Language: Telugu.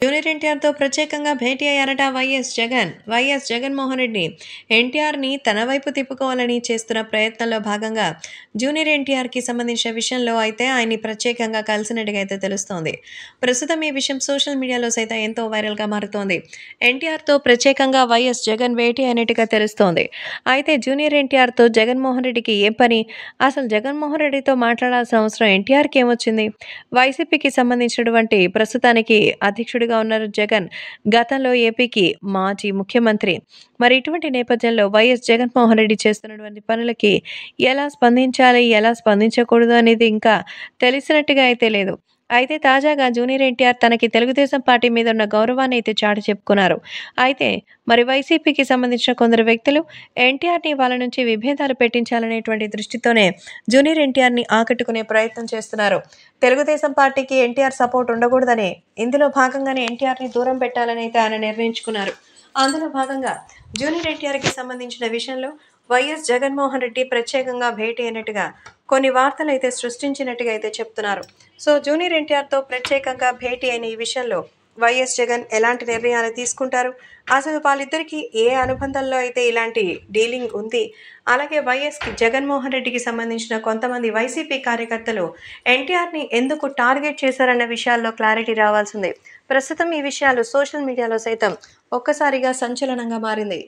జూనియర్ ఎన్టీఆర్‌తో ప్రత్యేకంగా భేటీ అయ్యారట వైఎస్ జగన్. జగన్మోహన్ రెడ్డి ఎన్టీఆర్‌ని తన వైపు తిప్పుకోవాలని చేస్తున్న ప్రయత్నంలో భాగంగా జూనియర్ ఎన్టీఆర్‌కి సంబంధించిన విషయంలో అయితే ఆయన్ని ప్రత్యేకంగా కలిసినట్టుగా అయితే తెలుస్తోంది. ప్రస్తుతం ఈ విషయం సోషల్ మీడియాలో సైతం ఎంతో వైరల్‌గా మారుతోంది. ఎన్టీఆర్‌తో ప్రత్యేకంగా జగన్ భేటీ అయినట్టుగా తెలుస్తోంది. అయితే జూనియర్ ఎన్టీఆర్‌తో జగన్మోహన్ రెడ్డికి ఏం పని? అసలు జగన్మోహన్ రెడ్డితో మాట్లాడాల్సిన అవసరం ఎన్టీఆర్‌కి ఏమొచ్చింది? వైసీపీకి సంబంధించినటువంటి ప్రస్తుతానికి అధ్యక్షుడిగా ఉన్నారు జగన్. గతంలో ఏపీకి మాజీ ముఖ్యమంత్రి. మరి ఇటువంటి నేపథ్యంలో జగన్మోహన్ రెడ్డి చేస్తున్నటువంటి పనులకి ఎలా స్పందించాలి, ఎలా స్పందించకూడదు అనేది ఇంకా తెలిసినట్టుగా అయితే లేదు. అయితే తాజాగా జూనియర్ ఎన్టీఆర్ తనకి తెలుగుదేశం పార్టీ మీద ఉన్న గౌరవాన్ని అయితే చాటి చెప్పుకున్నారు. అయితే మరి వైసీపీకి సంబంధించిన కొందరు వ్యక్తులు ఎన్టీఆర్‌ని వాళ్ళ నుంచి విభేదాలు పెట్టించాలనేటువంటి దృష్టితోనే జూనియర్ ఎన్టీఆర్‌ని ఆకట్టుకునే ప్రయత్నం చేస్తున్నారు. తెలుగుదేశం పార్టీకి ఎన్టీఆర్ సపోర్ట్ ఉండకూడదని, ఇందులో భాగంగానే ఎన్టీఆర్‌ని దూరం పెట్టాలని అయితే ఆయన నిర్ణయించుకున్నారు. అందులో భాగంగా జూనియర్ ఎన్టీఆర్‌కి సంబంధించిన విషయంలో జగన్మోహన్ రెడ్డి ప్రత్యేకంగా భేటీ అయినట్టుగా కొన్ని వార్తలైతే సృష్టించినట్టుగా అయితే చెప్తున్నారు. సో, జూనియర్ ఎన్టీఆర్‌తో ప్రత్యేకంగా భేటీ అయిన ఈ విషయంలో జగన్ ఎలాంటి నిర్ణయాలు తీసుకుంటారు? అసలు వాళ్ళిద్దరికీ ఏ అనుబంధంలో అయితే ఇలాంటి డీలింగ్ ఉంది? అలాగే జగన్మోహన్ రెడ్డికి సంబంధించిన కొంతమంది వైసీపీ కార్యకర్తలు ఎన్టీఆర్‌ని ఎందుకు టార్గెట్ చేశారన్న విషయాల్లో క్లారిటీ రావాల్సిందే. ప్రస్తుతం ఈ విషయాలు సోషల్ మీడియాలో సైతం ఒక్కసారిగా సంచలనంగా మారింది.